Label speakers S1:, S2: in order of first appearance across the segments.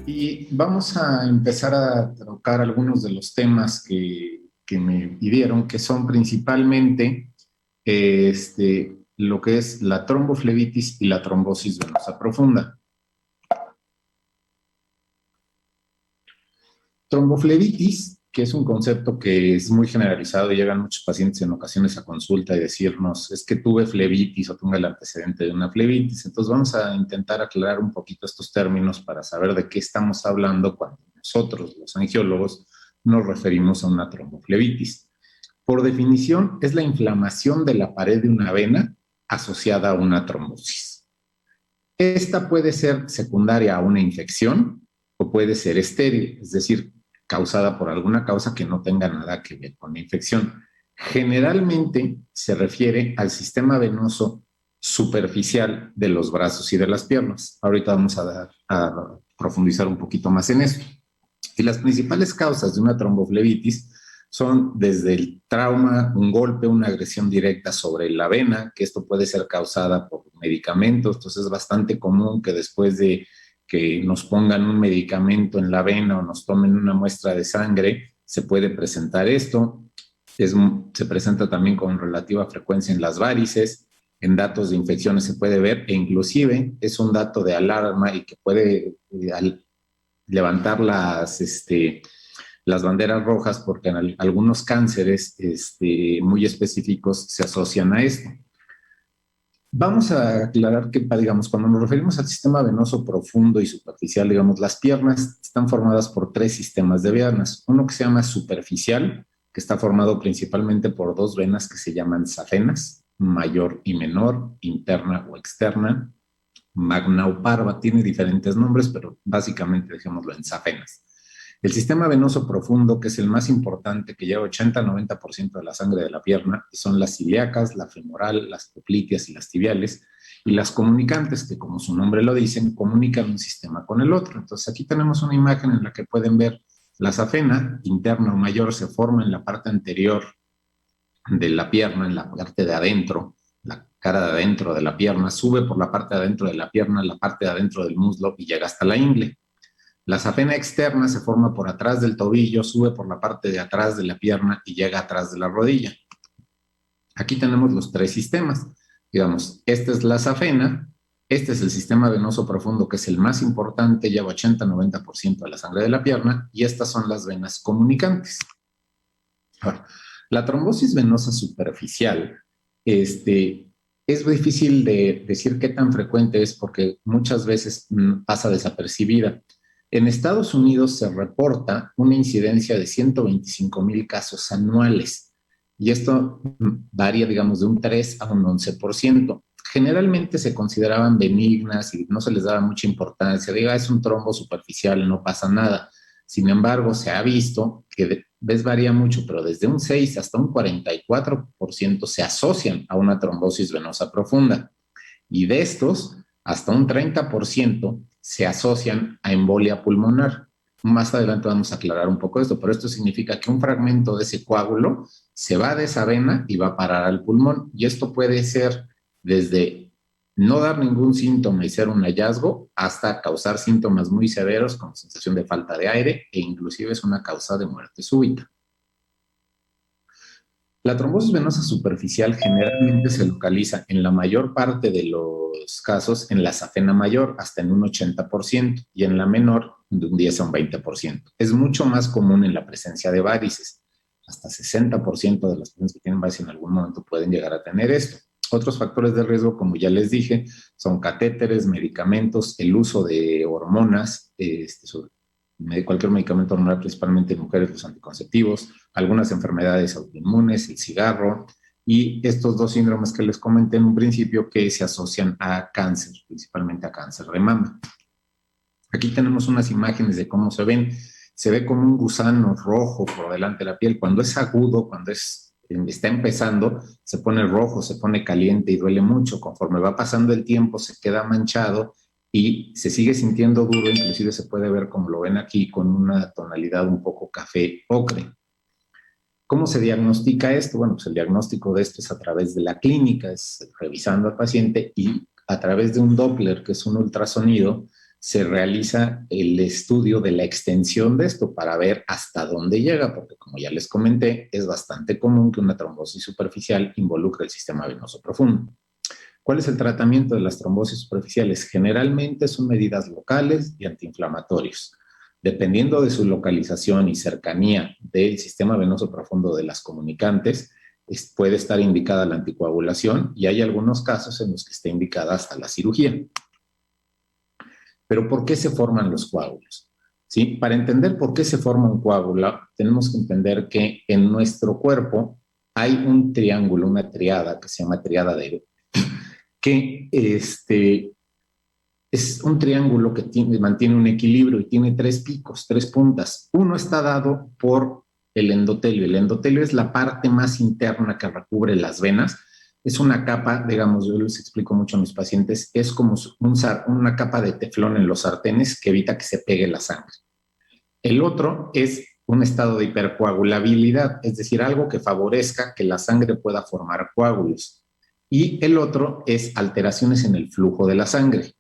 S1: Y vamos a empezar a tocar algunos de los temas que me pidieron, que son principalmente lo que es la tromboflebitis y la trombosis venosa profunda. Tromboflebitis, que es un concepto que es muy generalizado y llegan muchos pacientes en ocasiones a consulta y decirnos, es que tuve flebitis o tengo el antecedente de una flebitis. Entonces vamos a intentar aclarar un poquito estos términos para saber de qué estamos hablando cuando nosotros, los angiólogos, nos referimos a una tromboflebitis. Por definición, es la inflamación de la pared de una vena asociada a una trombosis. Esta puede ser secundaria a una infección o puede ser estéril, es decir, causada por alguna causa que no tenga nada que ver con la infección. Generalmente se refiere al sistema venoso superficial de los brazos y de las piernas. Ahorita vamos a profundizar un poquito más en eso. Y las principales causas de una tromboflebitis son desde el trauma, un golpe, una agresión directa sobre la vena, que esto puede ser causada por medicamentos. Entonces es bastante común que después de que nos pongan un medicamento en la vena o nos tomen una muestra de sangre, se puede presentar esto. Se presenta también con relativa frecuencia en las varices, en datos de infecciones se puede ver, e inclusive es un dato de alarma y que puede levantar las banderas rojas porque en algunos cánceres muy específicos se asocian a esto. Vamos a aclarar que, digamos, cuando nos referimos al sistema venoso profundo y superficial, digamos, las piernas están formadas por tres sistemas de venas. Uno que se llama superficial, que está formado principalmente por dos venas que se llaman safenas, mayor y menor, interna o externa. Magna o parva, tiene diferentes nombres, pero básicamente dejémoslo en safenas. El sistema venoso profundo, que es el más importante, que lleva 80-90% de la sangre de la pierna, son las ilíacas, la femoral, las popliteas y las tibiales, y las comunicantes, que como su nombre lo dicen, comunican un sistema con el otro. Entonces aquí tenemos una imagen en la que pueden ver la safena interna o mayor se forma en la parte anterior de la pierna, en la parte de adentro, la cara de adentro de la pierna, sube por la parte de adentro de la pierna, la parte de adentro del muslo y llega hasta la ingle. La safena externa se forma por atrás del tobillo, sube por la parte de atrás de la pierna y llega atrás de la rodilla. Aquí tenemos los tres sistemas. Digamos, esta es la safena, este es el sistema venoso profundo, que es el más importante, lleva 80-90% de la sangre de la pierna, y estas son las venas comunicantes. Ahora, la trombosis venosa superficial es difícil de decir qué tan frecuente es porque muchas veces pasa desapercibida. En Estados Unidos se reporta una incidencia de 125,000 casos anuales y esto varía, digamos, de un 3 a un 11%. Generalmente se consideraban benignas y no se les daba mucha importancia. Diga, es un trombo superficial, no pasa nada. Sin embargo, se ha visto que varía mucho, pero desde un 6 hasta un 44% se asocian a una trombosis venosa profunda. Y de estos, hasta un 30% se asocian a embolia pulmonar. Más adelante vamos a aclarar un poco esto, pero esto significa que un fragmento de ese coágulo se va de esa vena y va a parar al pulmón. Y esto puede ser desde no dar ningún síntoma y ser un hallazgo hasta causar síntomas muy severos como sensación de falta de aire e inclusive es una causa de muerte súbita. La trombosis venosa superficial generalmente se localiza en la mayor parte de los casos en la safena mayor, hasta en un 80%, y en la menor de un 10 a un 20%. Es mucho más común en la presencia de varices. Hasta 60% de las personas que tienen varices en algún momento pueden llegar a tener esto. Otros factores de riesgo, como ya les dije, son catéteres, medicamentos, el uso de hormonas, cualquier medicamento hormonal, principalmente en mujeres, los anticonceptivos, algunas enfermedades autoinmunes, el cigarro y estos dos síndromes que les comenté en un principio que se asocian a cáncer, principalmente a cáncer de mama. Aquí tenemos unas imágenes de cómo se ven. Se ve como un gusano rojo por delante de la piel. Cuando es agudo, cuando está empezando, se pone rojo, se pone caliente y duele mucho. Conforme va pasando el tiempo, se queda manchado y se sigue sintiendo duro, inclusive se puede ver, como lo ven aquí, con una tonalidad un poco café ocre. ¿Cómo se diagnostica esto? Bueno, pues el diagnóstico de esto es a través de la clínica, es revisando al paciente y a través de un Doppler, que es un ultrasonido, se realiza el estudio de la extensión de esto para ver hasta dónde llega, porque como ya les comenté, es bastante común que una trombosis superficial involucre el sistema venoso profundo. ¿Cuál es el tratamiento de las trombosis superficiales? Generalmente son medidas locales y antiinflamatorios. Dependiendo de su localización y cercanía del sistema venoso profundo de las comunicantes, puede estar indicada la anticoagulación y hay algunos casos en los que está indicada hasta la cirugía. Pero ¿por qué se forman los coágulos? ¿Sí? Para entender por qué se forma un coágulo, tenemos que entender que en nuestro cuerpo hay un triángulo, una triada que se llama triada de Erup, que es un triángulo que mantiene un equilibrio y tiene 3 picos, 3 puntas. Uno está dado por el endotelio. El endotelio es la parte más interna que recubre las venas. Es una capa, digamos, yo les explico mucho a mis pacientes, es como una capa de teflón en los sartenes que evita que se pegue la sangre. El otro es un estado de hipercoagulabilidad, es decir, algo que favorezca que la sangre pueda formar coágulos. Y el otro es alteraciones en el flujo de la sangre.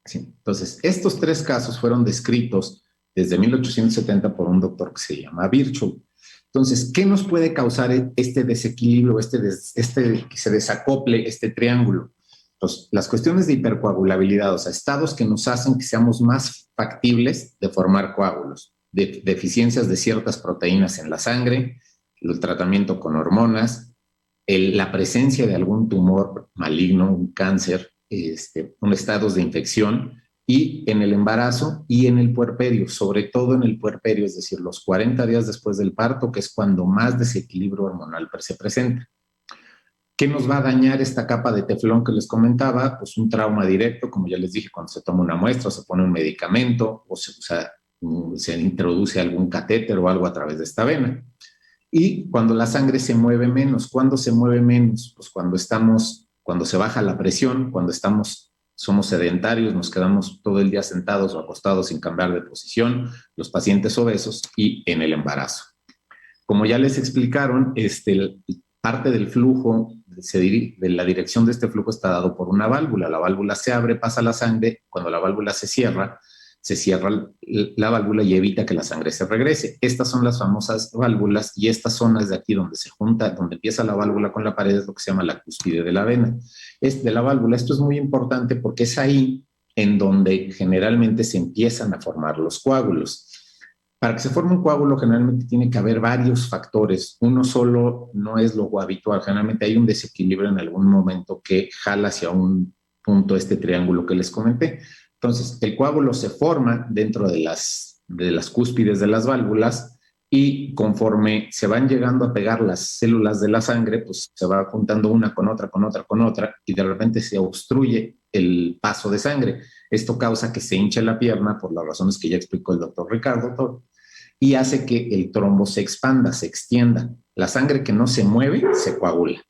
S1: Sí. Entonces, estos 3 casos fueron descritos desde 1870 por un doctor que se llama Virchow. Entonces, ¿qué nos puede causar este desequilibrio, que se desacople este triángulo? Pues, las cuestiones de hipercoagulabilidad, o sea, estados que nos hacen que seamos más factibles de formar coágulos, deficiencias de ciertas proteínas en la sangre, el tratamiento con hormonas, la presencia de algún tumor maligno, un cáncer, estados de infección, y en el embarazo y en el puerperio, sobre todo en el puerperio, es decir, los 40 días después del parto, que es cuando más desequilibrio hormonal se presenta. ¿Qué nos va a dañar esta capa de teflón que les comentaba? Pues un trauma directo, como ya les dije, cuando se toma una muestra, se pone un medicamento o se introduce algún catéter o algo a través de esta vena. Y cuando la sangre se mueve menos. ¿Cuándo se mueve menos? Pues cuando se baja la presión, cuando somos sedentarios, nos quedamos todo el día sentados o acostados sin cambiar de posición, los pacientes obesos y en el embarazo. Como ya les explicaron, parte del flujo de la dirección de este flujo está dado por una válvula. La válvula se abre, pasa la sangre. Cuando la válvula se cierra la válvula y evita que la sangre se regrese. Estas son las famosas válvulas y esta zona es de aquí donde se junta, donde empieza la válvula con la pared, es lo que se llama la cúspide de la vena. De la válvula. Esto es muy importante porque es ahí en donde generalmente se empiezan a formar los coágulos. Para que se forme un coágulo generalmente tiene que haber varios factores. Uno solo no es lo habitual. Generalmente hay un desequilibrio en algún momento que jala hacia un punto este triángulo que les comenté. Entonces, el coágulo se forma dentro de las cúspides de las válvulas y conforme se van llegando a pegar las células de la sangre, pues se va juntando una con otra, con otra, con otra, y de repente se obstruye el paso de sangre. Esto causa que se hinche la pierna por las razones que ya explicó el doctor Ricardo, y hace que el trombo se expanda, se extienda. La sangre que no se mueve se coagula.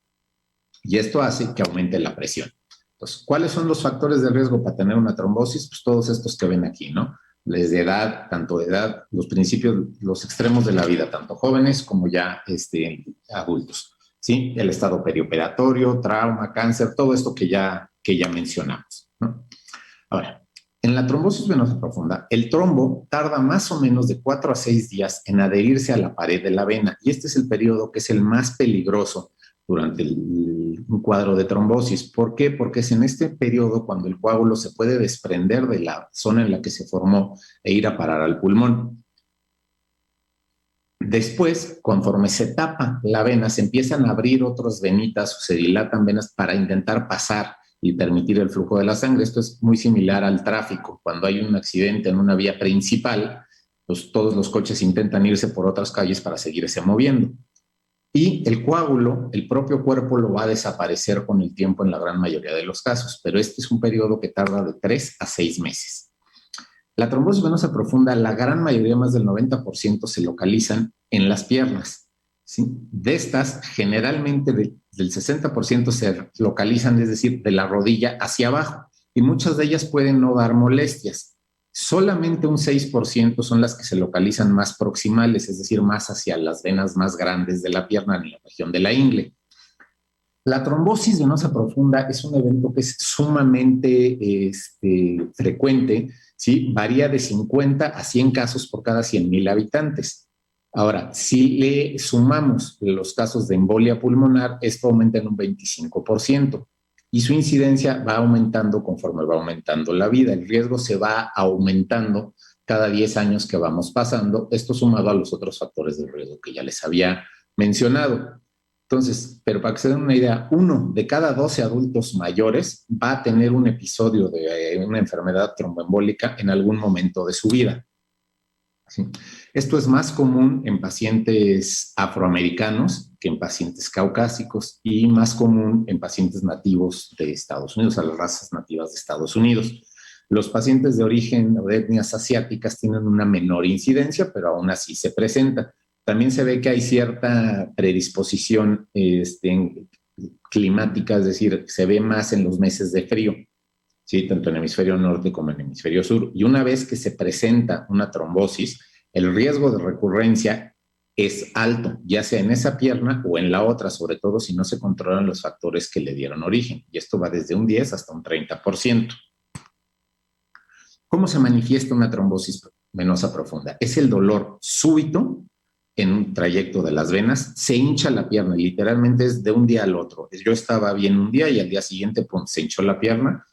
S1: Y esto hace que aumente la presión. Entonces, ¿cuáles son los factores de riesgo para tener una trombosis? Pues todos estos que ven aquí, ¿no? Desde edad, tanto de edad, los principios, los extremos de la vida, tanto jóvenes como ya adultos, ¿sí? El estado perioperatorio, trauma, cáncer, todo esto que ya mencionamos, ¿no? Ahora, en la trombosis venosa profunda, el trombo tarda más o menos de 4 a 6 días en adherirse a la pared de la vena y este es el periodo que es el más peligroso durante un cuadro de trombosis. ¿Por qué? Porque es en este periodo cuando el coágulo se puede desprender de la zona en la que se formó e ir a parar al pulmón. Después, conforme se tapa la vena, se empiezan a abrir otras venitas o se dilatan venas para intentar pasar y permitir el flujo de la sangre. Esto es muy similar al tráfico. Cuando hay un accidente en una vía principal, pues todos los coches intentan irse por otras calles para seguirse moviendo. Y el coágulo, el propio cuerpo lo va a desaparecer con el tiempo en la gran mayoría de los casos, pero este es un periodo que tarda de 3 a 6 meses. La trombosis venosa profunda, la gran mayoría, más del 90%, se localizan en las piernas, ¿sí? De estas, generalmente del 60% se localizan, es decir, de la rodilla hacia abajo, y muchas de ellas pueden no dar molestias. Solamente un 6% son las que se localizan más proximales, es decir, más hacia las venas más grandes de la pierna, en la región de la ingle. La trombosis venosa profunda es un evento que es sumamente frecuente, ¿sí? Varía de 50 a 100 casos por cada 100,000 habitantes. Ahora, si le sumamos los casos de embolia pulmonar, esto aumenta en un 25% y su incidencia va aumentando conforme va aumentando la vida. El riesgo se va aumentando cada 10 años que vamos pasando, esto sumado a los otros factores de riesgo que ya les había mencionado. Entonces, pero para que se den una idea, 1 de cada 12 adultos mayores va a tener un episodio de una enfermedad tromboembólica en algún momento de su vida. ¿Sí? Esto es más común en pacientes afroamericanos que en pacientes caucásicos y más común en pacientes nativos de Estados Unidos, a las razas nativas de Estados Unidos. Los pacientes de origen o de etnias asiáticas tienen una menor incidencia, pero aún así se presenta. También se ve que hay cierta predisposición climática, es decir, se ve más en los meses de frío, ¿sí? Tanto en el hemisferio norte como en el hemisferio sur. Y una vez que se presenta una trombosis, el riesgo de recurrencia es alto, ya sea en esa pierna o en la otra, sobre todo si no se controlan los factores que le dieron origen. Y esto va desde un 10 hasta un 30%. ¿Cómo se manifiesta una trombosis venosa profunda? Es el dolor súbito en un trayecto de las venas, se hincha la pierna, literalmente es de un día al otro. Yo estaba bien un día y al día siguiente pum, se hinchó la pierna,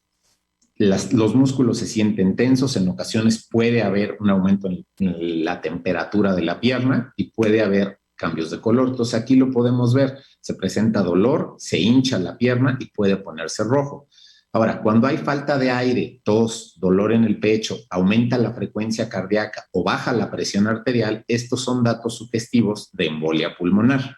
S1: los músculos se sienten tensos, en ocasiones puede haber un aumento en la temperatura de la pierna y puede haber cambios de color. Entonces aquí lo podemos ver, se presenta dolor, se hincha la pierna y puede ponerse rojo. Ahora, cuando hay falta de aire, tos, dolor en el pecho, aumenta la frecuencia cardíaca o baja la presión arterial, estos son datos sugestivos de embolia pulmonar.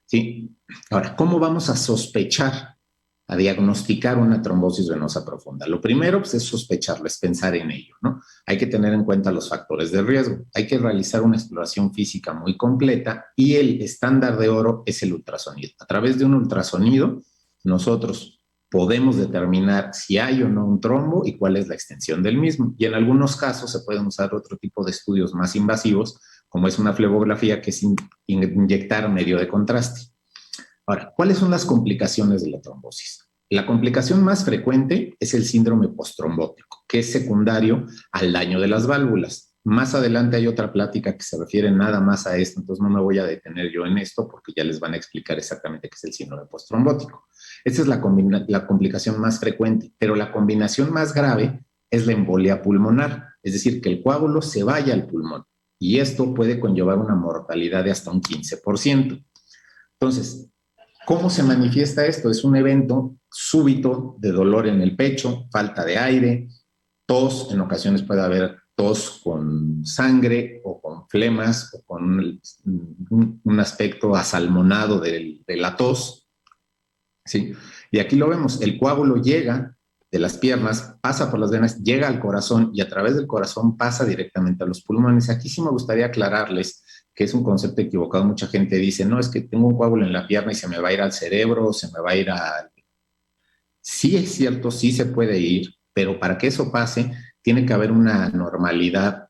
S1: ¿Sí? Ahora, ¿cómo vamos a sospechar, a diagnosticar una trombosis venosa profunda? Lo primero pues, es sospecharlo, es pensar en ello, ¿no? Hay que tener en cuenta los factores de riesgo, hay que realizar una exploración física muy completa y el estándar de oro es el ultrasonido. A través de un ultrasonido, nosotros podemos determinar si hay o no un trombo y cuál es la extensión del mismo. Y en algunos casos se pueden usar otro tipo de estudios más invasivos, como es una flebografía, que es inyectar medio de contraste. Ahora, ¿cuáles son las complicaciones de la trombosis? La complicación más frecuente es el síndrome postrombótico, que es secundario al daño de las válvulas. Más adelante hay otra plática que se refiere nada más a esto, entonces no me voy a detener yo en esto porque ya les van a explicar exactamente qué es el síndrome postrombótico. Esta es la complicación más frecuente, pero la combinación más grave es la embolia pulmonar, es decir, que el coágulo se vaya al pulmón y esto puede conllevar una mortalidad de hasta un 15%. Entonces, ¿cómo se manifiesta esto? Es un evento súbito de dolor en el pecho, falta de aire, tos, en ocasiones puede haber tos con sangre o con flemas o con un aspecto asalmonado de la tos, ¿sí? Y aquí lo vemos, el coágulo llega de las piernas, pasa por las venas, llega al corazón y a través del corazón pasa directamente a los pulmones. Aquí sí me gustaría aclararles que es un concepto equivocado. Mucha gente dice, no, es que tengo un coágulo en la pierna y se me va a ir al cerebro, se me va a ir a... Sí es cierto, sí se puede ir, pero para que eso pase, tiene que haber una normalidad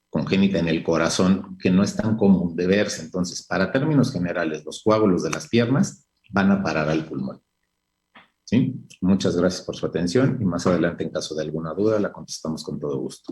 S1: congénita en el corazón que no es tan común de verse. Entonces, para términos generales, los coágulos de las piernas van a parar al pulmón. ¿Sí? Muchas gracias por su atención y más adelante, en caso de alguna duda, la contestamos con todo gusto.